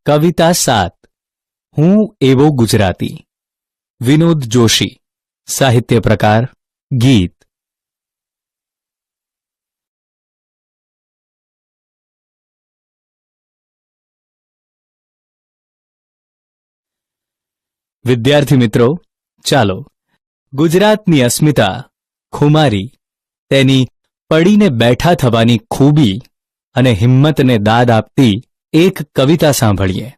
કવિતા 7 હું એવો ગુજરાતી, વિનોદ જોશી. સાહિત્ય પ્રકાર ગીત. વિદ્યાર્થી મિત્રો, ચાલો ગુજરાતની અસ્મિતા, ખુમારી, તેની પડીને બેઠા થવાની ખૂબી અને હિંમતને દાદ આપતી એક કવિતા સાંભળીએ.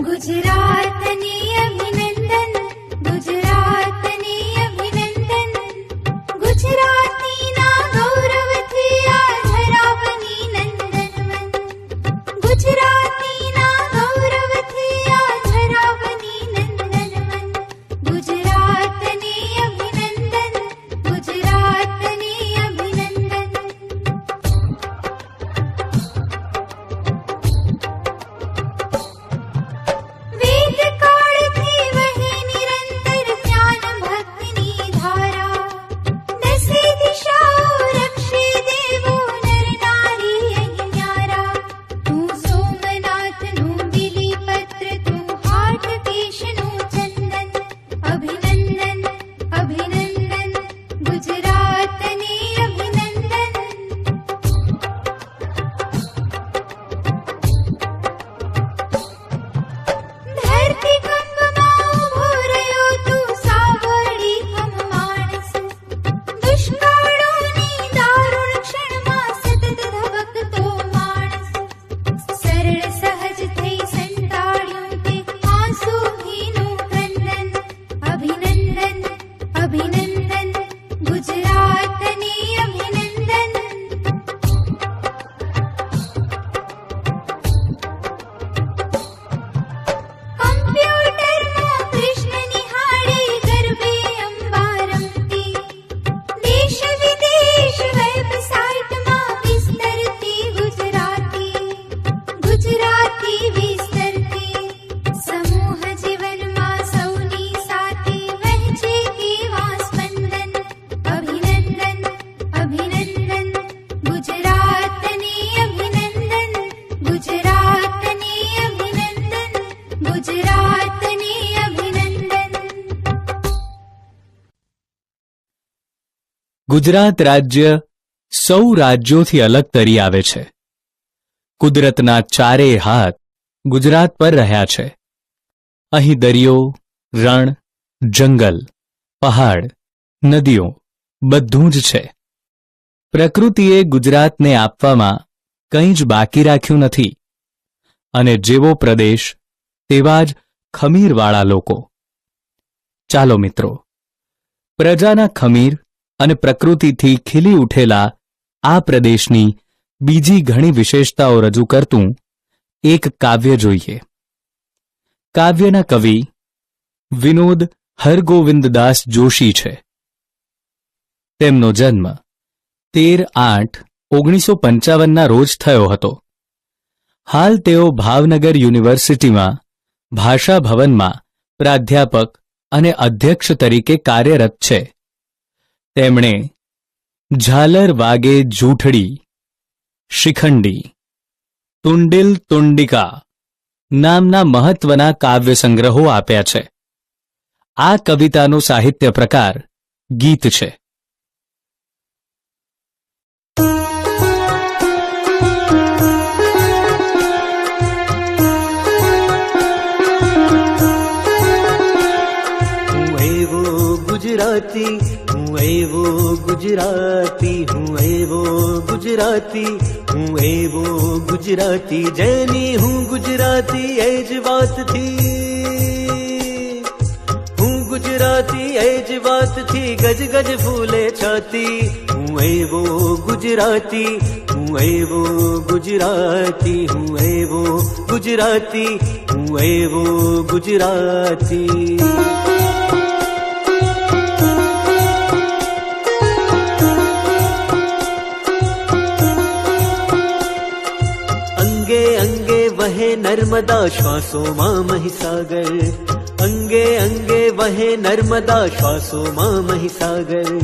ગુજરાતની અભિનંદન, ગુજરાતની અભિનંદન, ગુજરાતીના ગૌરવથી આ ધરા બની નંદનવન. ગુજરાતીના ગૌરવથી આ ધરા બની નંદનવન. ગુજરાતની અભિનંદન, ગુજરાતની અભિનંદન. વેદકાળથી વહે નિરંતર જ્ઞાન ભક્તિની ધારા. દસે દિશાઓ રક્ષે દેવો નર નારી અહીં ન્યારા. તું સોમનાથનું બિલીપત્ર, તું હાટકેશનું ચંદન. અભિનંદન, અભિનંદન, ગુજરાતની અભિનંદન. ધરતી કંપમાં ઊભો રહ્યો તું સાવરડી કમ માણસ. દુષ્કાળોની દારૂણ ક્ષણમાં સતત ધબકતો માણસ. સરળ સહજ થઈ સંતાડ્યું તે આંસુહીનું ક્રંદન. અભિનંદન, અભિનંદન, ગુજરાતની અભિનંદન. કમ્પ્યુટરમાં કૃષ્ણ નિહાળી ગરબે અંબા રમતી. દેશ વિદેશ વેબસાઇટમાં વિસ્તરતી ગુજરાતી. ગુજરાતી વિસ્તરતી. સમૂહ જીવનમાં સૌની સાથે વહેંચે કેવા સ્પંદન. અભિનંદન, અભિનંદન, ગુજરાતની અભિનંદન. ગુજરાતની અભિનંદન, ગુજરાતની અભિનંદન. ગુજરાત રાજ્ય સૌ રાજ્યોથી અલગ તરી આવે છે. કુદરતના ચારેય હાથ ગુજરાત પર રહ્યા છે. અહીં દરિયો, રણ, જંગલ, પહાડ, નદીઓ બધું જ છે. પ્રકૃતિએ ગુજરાતને આપવામાં કંઈ જ બાકી રાખ્યું નથી. અને જેવો પ્રદેશ તેવા જ ખમીરવાળા લોકો. ચાલો મિત્રો, પ્રજાના ખમીર અને પ્રકૃતિથી ખીલી ઉઠેલા આ પ્રદેશની બીજી ઘણી વિશેષતાઓ રજૂ કરતું એક કાવ્ય જોઈએ. કાવ્યના કવિ વિનોદ હરગોવિંદદાસ જોશી છે. તેમનો જન્મ 13/8/1955 રોજ થયો હતો. હાલ તેઓ ભાવનગર યુનિવર્સિટીમાં ભાષા ભવનમાં પ્રાધ્યાપક અને અધ્યક્ષ તરીકે કાર્યરત છે. તેમણે ઝાલર વાગે જૂઠડી, શિખંડી, તુંડિલ તુંડિકા નામના મહત્વના કાવ્ય સંગ્રહો આપ્યા છે. આ કવિતાનો સાહિત્ય પ્રકાર ગીત છે. ગુજરાતી, હું એવો ગુજરાતી, હું એવો ગુજરાતી, હું એવો ગુજરાતી, જેની હું ગુજરાતી એ જ વાતથી. હું ગુજરાતી એ જ વાતથી ગજ ગજ ફૂલે છાતી. હું એવો ગુજરાતી, હું એવો ગુજરાતી, હું એવો ગુજરાતી, હું એવો ગુજરાતી. અંગે અંગે વહે નર્મદા, શ્વાસોમાં મહીસાગર. અંગે અંગે વહે નર્મદા શ્વાસોમાં મહીસાગર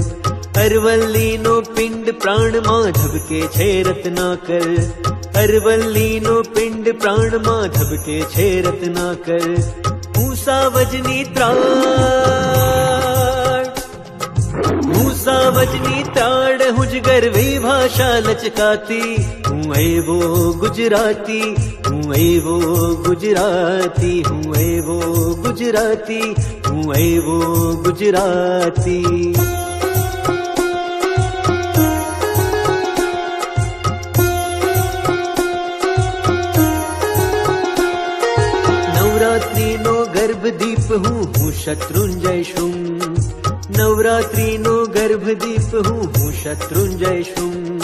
અરવલ્લીનો પિંડ પ્રાણમાં ધબકે છે રત્નાકર અરવલ્લીનો પિંડ પ્રાણમાં ધબકે છે રત્નાકર હું સાવજની ત્રાળ હું સાવજની ત્રાળ હું જ ગરવી ભાષા લચકાતી હું એવો ગુજરાતી હું એવો ગુજરાતી હું એવો ગુજરાતી હું એવો ગુજરાતી નવરાત્રીનો ગર્ભદીપ હું શત્રુંજય શુંગ નવરાત્રીનો ગર્ભદીપ હું શત્રુંજય શુંગ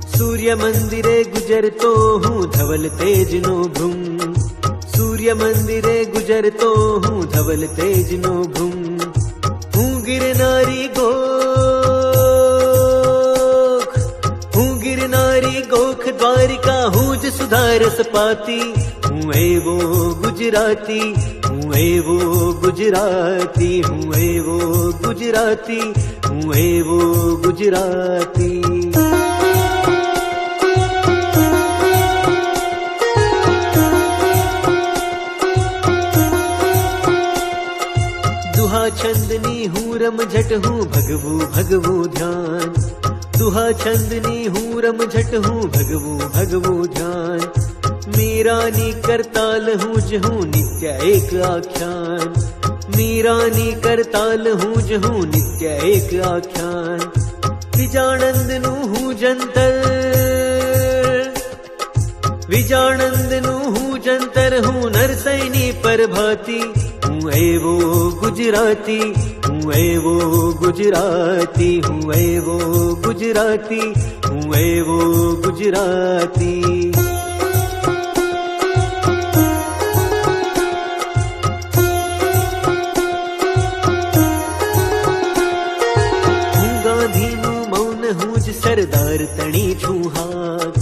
સૂર્ય મંદિરે ગુજરતો હું ધવલ તેજનો ભૃંગ સૂર્ય મંદિરે ગુજરતો હું ધવલ તેજનો ભૃંગ હું ગિરનારી ગોખ હું ગિરનારી ગોખ દ્વારિકા હું જ સુધારસ પાતી હું એવો ગુજરાતી હું એવો ગુજરાતી હું એવો ગુજરાતી હું એવો ગુજરાતી દુહા છંદની હું રમઝટ હું ભગવું ભગવું ધ્યાન દુહા છંદની હું રમઝટ હું ભગવું ભગવું ધ્યાન મીરાની કરતાલ હું જ હું નિત્ય એક આખ્યાન મીરાની કરતાલ હું જ હું નિત્ય એક આખ્યાન વિજાણંદનું હું જંતર વિજાણંદનું હું જંતર હું નરસૈની પ્રભાતી હું એવો ગુજરાતી હું એવો ગુજરાતી હું એવો ગુજરાતી હું એવો ગુજરાતી સરદાર તણી છું હાથ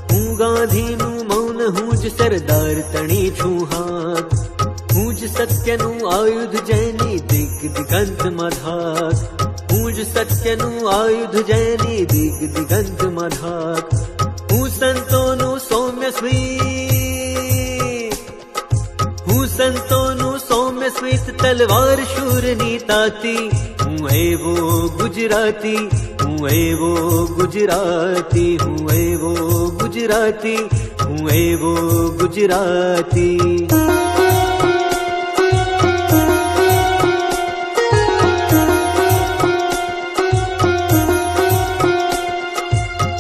હું ગાંધીનું મૌન હું જ સરદાર તણી છું હાથ હું જ સત્યનું આયુધ જેની દિગંતમાં ધાક હું જ સત્યનું આયુધ જેની દિગંતમાં ધાક હું સંતોનું સૌમ્ય સ્મિત હું સંતોનું સૌમ્ય સ્મિત તલવાર શૂરની તાતી હું એવો ગુજરાતી હું એવો ગુજરાતી હું એવો ગુજરાતી હું એવો ગુજરાતી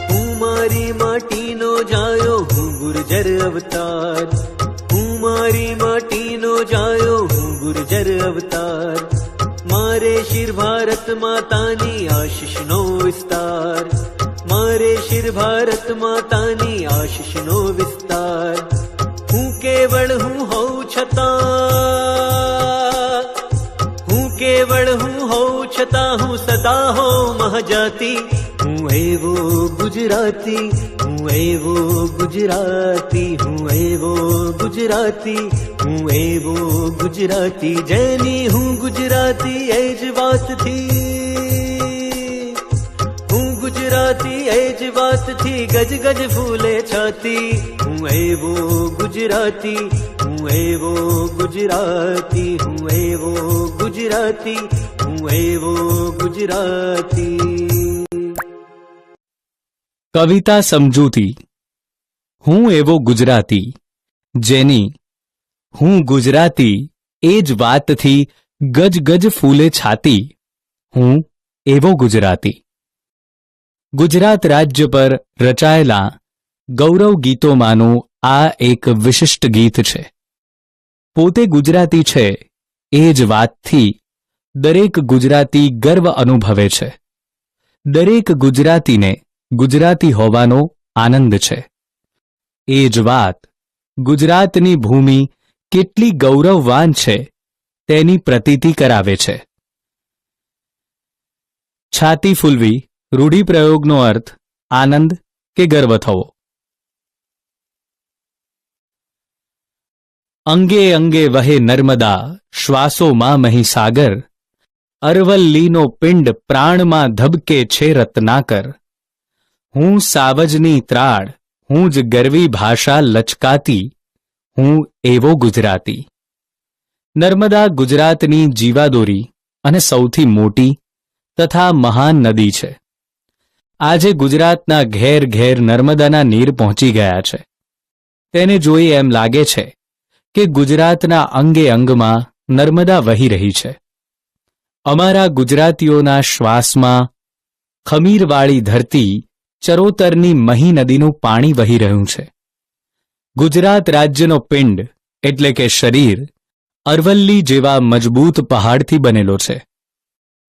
હું મારી માટીનો જાયો હું ગુર્જર અવતાર હું મારી માટીનો જાયો હું ગુર્જર અવતાર મારે શિર ભારત માતાની આશીષનો વિસ્તાર મારે શિર ભારત માતાની આશીષનો વિસ્તાર હું કેવળ હું હોઉં છતાં હું કેવળ હું હોઉં છતાં હું સદા હોઉં મહાજાતી હું એવો ગુજરાતી હું એવો ગુજરાતી હું એવો ગુજરાતી હું એવો ગુજરાતી જેની હું ગુજરાતી એ જ વાતથી હું ગુજરાતી એ જ વાતથી ગજ ગજ ફૂલે છાતી હું એવો ગુજરાતી હું એવો ગુજરાતી હું એવો ગુજરાતી હું એવો ગુજરાતી કવિતા સમજૂતી હું એવો ગુજરાતી જેની હું ગુજરાતી એ જ વાતથી ગજ ગજ ફૂલે છાતી હું એવો ગુજરાતી ગુજરાત રાજ્ય પર રચાયેલા ગૌરવ ગીતોમાંનું આ એક વિશિષ્ટ ગીત છે પોતે ગુજરાતી છે એ જ વાતથી દરેક ગુજરાતી ગર્વ અનુભવે છે દરેક ગુજરાતીને ગુજરાતી હોવાનો આનંદ છે એ જ વાત ગુજરાતની ભૂમિ કેટલી ગૌરવવાન છે તેની પ્રતીતિ કરાવે છે છાતી ફૂલવી રૂઢિપ્રયોગનો અર્થ આનંદ કે ગર્વ થવો અંગે અંગે વહે નર્મદા, શ્વાસોમાં મહીસાગર. અરવલ્લીનો પિંડ પ્રાણમાં ધબકે છે રત્નાકર. હું સાવજની ત્રાળ, હું જ ગરવી ભાષા લચકાતી, હું એવો ગુજરાતી. નર્મદા ગુજરાતની જીવાદોરી અને સૌથી મોટી તથા મહાન નદી છે. આજે ગુજરાતના ઘેર ઘેર નર્મદાના નીર પહોંચી ગયા છે. તેને જોઈ એમ લાગે છે કે ગુજરાતના અંગે અંગમાં નર્મદા વહી રહી છે. અમારા ગુજરાતીઓના શ્વાસમાં ખમીરવાળી ધરતી ચરોતરની મહી નદીનું પાણી વહી રહ્યું છે. ગુજરાત રાજ્યનો પિંડ એટલે કે શરીર અરવલ્લી જેવા મજબૂત પહાડથી બનેલો છે.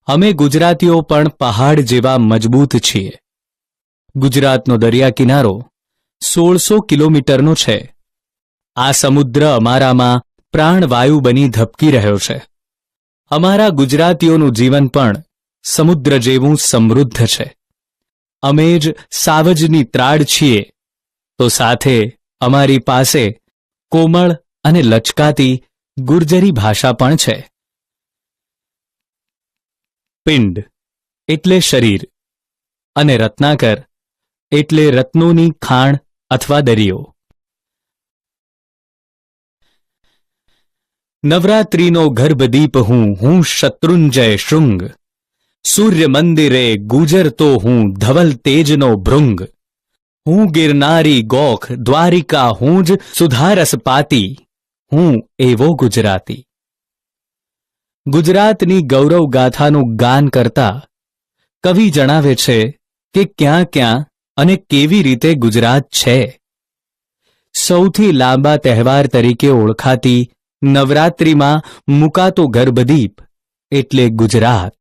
અમે ગુજરાતીઓ પણ પહાડ જેવા મજબૂત છીએ. ગુજરાતનો દરિયા કિનારો 1600 કિલોમીટરનો છે. આ સમુદ્ર અમારામાં પ્રાણવાયુ બની ધબકી રહ્યો છે. અમારા ગુજરાતીઓનું જીવન પણ સમુદ્ર જેવું સમૃદ્ધ છે. અમે જ સાવજની ત્રાડ છીએ તો સાથે અમારી પાસે કોમળ અને લચકાતી ગુર્જરી ભાષા પણ છે. પિંડ એટલે શરીર અને રત્નાકર એટલે રત્નોની ખાણ અથવા દરિયો. નવરાત્રિનો ગર્ભદીપ હું શત્રુંજય શૃંગ. સૂર્ય મંદિરે ગુજરતો હું ધવલ તેજનો ભૃંગ. હું ગિરનારી ગોખ દ્વારિકા હું જ સુધારસ પાતી, હું એવો ગુજરાતી. ગુજરાતની ગૌરવ ગાથાનું ગાન કરતા કવિ જણાવે છે કે ક્યાં ક્યાં અને કેવી રીતે ગુજરાત છે. સૌથી લાંબા તહેવાર તરીકે ઓળખાતી નવરાત્રિમાં મુકાતો ગર્ભદીપ એટલે ગુજરાત.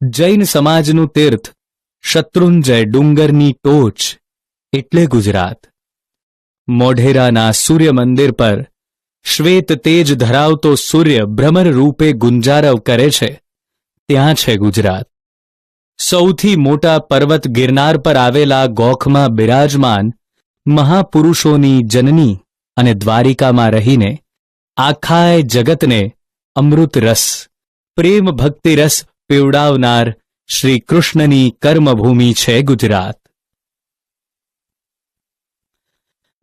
જૈન સમાજનું તીર્થ શત્રુંજય ડુંગરની ટોચ એટલે ગુજરાત. મોઢેરાના સૂર્ય મંદિર પર શ્વેત તેજ ધરાવતો સૂર્ય ભ્રમર રૂપે ગુંજારવ કરે છે, ત્યાં છે ગુજરાત. સૌથી મોટા પર્વત ગિરનાર પર આવેલા ગોખમાં બિરાજમાન મહાપુરુષોની જનની અને દ્વારિકામાં રહીને આખાય જગતને અમૃત રસ, પ્રેમ ભક્તિ રસ પીવડાવનાર શ્રી કૃષ્ણની કર્મભૂમિ છે ગુજરાત.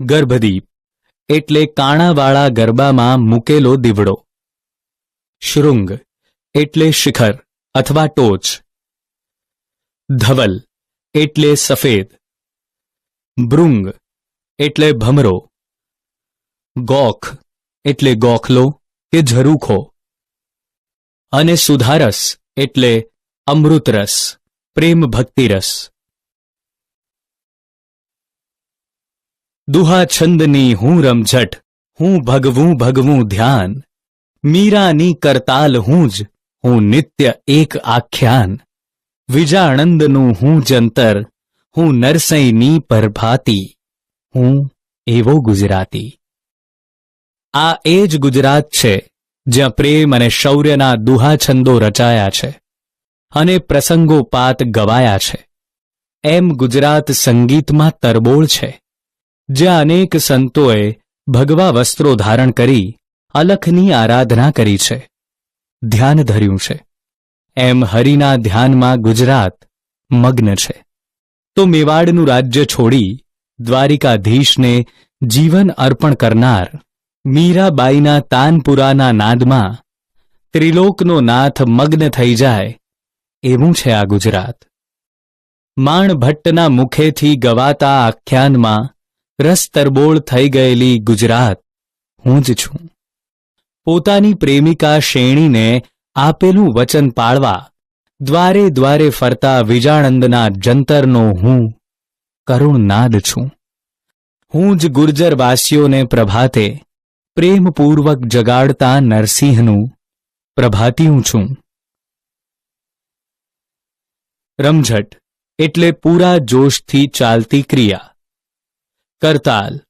ગર્ભદીપ એટલે કાણાવાળા ગરબામાં મૂકેલો દીવડો. શૃંગ એટલે શિખર અથવા ટોચ. ધવલ એટલે સફેદ. ભૃંગ એટલે ભમરો. ગોખ એટલે ગોખલો કે ઝરૂખો. અને સુધારસ એટલે અમૃતરસ, પ્રેમ ભક્તિરસ. દુહા છંદની હું રમઝટ, હું ભગવું ભગવું ધ્યાન. મીરાની કરતાલ હું જ, હું નિત્ય એક આખ્યાન. વિજાણંદનું હું જંતર, હું નરસૈની પરભાતી, હું એવો ગુજરાતી. આ એ જ ગુજરાત છે જ્યાં પ્રેમ અને શૌર્યના દુહા છંદો રચાયા છે અને પ્રસંગોપાત ગવાયા છે. એમ ગુજરાત સંગીતમાં તરબોળ છે, જ્યાં અનેક સંતોએ ભગવા વસ્ત્રો ધારણ કરી અલખની આરાધના કરી છે, ધ્યાન ધર્યું છે. એમ હરિના ધ્યાનમાં ગુજરાત મગ્ન છે. તો મેવાડનું રાજ્ય છોડી દ્વારિકાધીશને જીવન અર્પણ કરનાર મીરાબાઈના તાનપુરાના નાદમાં ત્રિલોકનો નાથ મગ્ન થઈ જાય એવું છે આ ગુજરાત. માણભટ્ટના મુખેથી ગવાતા આખ્યાનમાં રસ તરબોળ થઈ ગયેલી ગુજરાત હું જ છું. પોતાની પ્રેમિકા શેણીને આપેલું વચન પાળવા દ્વારે દ્વારે ફરતા વિજાણંદના જંતરનો હું કરુણ નાદ છું. હું જ ગુર્જરવાસીઓને પ્રભાતે પ્રેમપૂર્વક જગાડતા નરસિંહનું પ્રભાતિયું છું. રમઝટ એટલે પૂરા જોશથી ચાલતી ક્રિયા. કરતાલ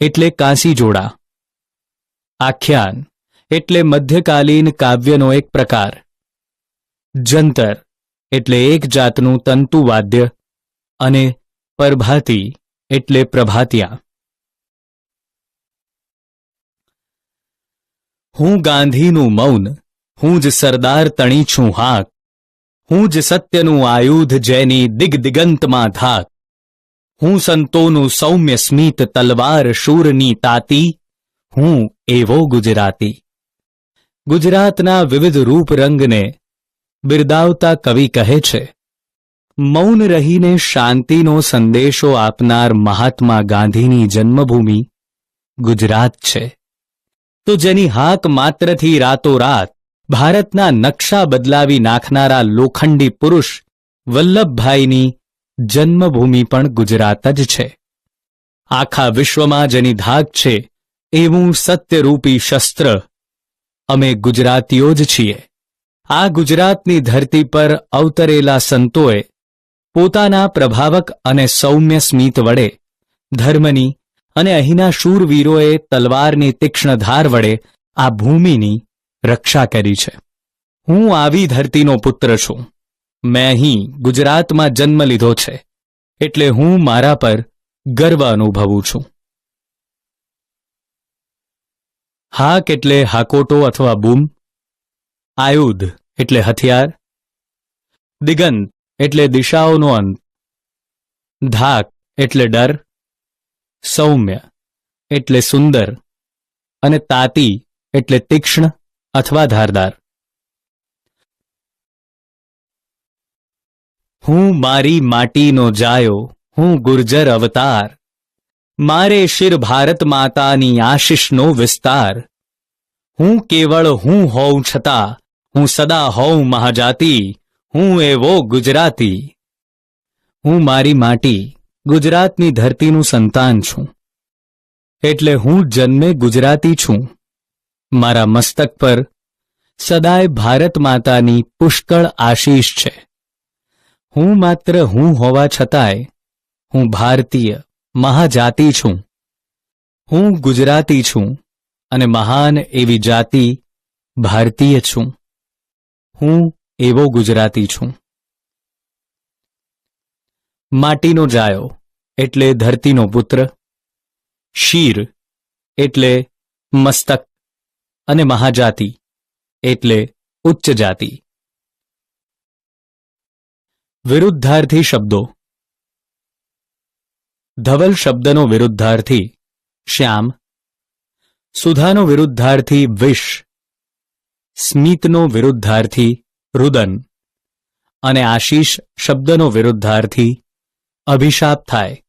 એટલે કાંસી જોડા. આખ્યાન એટલે મધ્યકાલીન કાવ્યનો એક પ્રકાર. જંતર એટલે એક જાતનું તંતુવાદ્ય અને પરભાતી એટલે પ્રભાતિયા. હું ગાંધીનું મૌન, હું જ સરદાર તણી છું હાક, હું જ સત્યનું આયુધ જેની દિગ્દિગંતમાં ધાક, હું સંતોનું સૌમ્ય સ્મિત તલવાર શૂરની તાતી, હું એવો ગુજરાતી. ગુજરાતના વિવિધ રૂપ રંગને બિરદાવતા કવિ કહે છે, મૌન રહીને શાંતિનો સંદેશો આપનાર મહાત્મા ગાંધીની જન્મભૂમિ ગુજરાત છે. તો જેની હાક માત્રથી રાતોરાત ભારતના નકશા બદલાવી નાખનારા લોખંડી પુરુષ વલ્લભભાઈની જન્મભૂમિ પણ ગુજરાત જ છે. આખા વિશ્વમાં જેની ધાક છે એવું સત્યરૂપી શસ્ત્ર અમે ગુજરાતીઓ જ છીએ. આ ગુજરાતની ધરતી પર અવતરેલા સંતોએ પોતાના પ્રભાવક અને સૌમ્ય સ્મિત વડે ધર્મની અને અહીંના શૂરવીરોએ તલવારની તીક્ષ્ણ ધાર વડે આ ભૂમિની રક્ષા કરી છે. હું આવી ધરતીનો પુત્ર છું. મેં અહીં ગુજરાતમાં જન્મ લીધો છે, એટલે હું મારા પર ગર્વ અનુભવું છું. હાક એટલે હાકોટો અથવા બૂમ, આયુધ એટલે હથિયાર, દિગંત એટલે દિશાઓનો અંત, ધાક એટલે ડર, સૌમ્ય એટલે સુંદર અને તાતી એટલે તીક્ષ્ણ અથવા ધારદાર. હું મારી માટીનો જાયો, હું ગુર્જર અવતાર, મારે શિર ભારત માતાની આશિષનો વિસ્તાર. હું કેવળ હું હોઉં છતાં હું સદા હોઉં મહાજાતી, હું એવો ગુજરાતી. હું મારી માટી ગુજરાતની ધરતીનું સંતાન છું, એટલે હું જન્મે ગુજરાતી છું. મારા મસ્તક પર સદાય ભારત માતાની પુષ્કળ આશીષ છે. હું માત્ર હું હોવા છતાંય હું ભારતીય મહાજાતિ છું. હું ગુજરાતી છું અને મહાન એવી જાતિ ભારતીય છું. હું એવો ગુજરાતી છું. માટીનો જાયો એટલે ધરતીનો પુત્ર, શીર એટલે મસ્તક અને મહાજાતિ એટલે ઉચ્ચ જાતિ. વિરુદ્ધાર્થી શબ્દો. ધવલ શબ્દનો વિરુદ્ધાર્થી શ્યામ, સુધાનો વિરુદ્ધાર્થી વિષ, સ્મિતનો વિરુદ્ધાર્થી રુદન અને આશીષ શબ્દનો વિરુદ્ધાર્થી અભિશાપ થાય.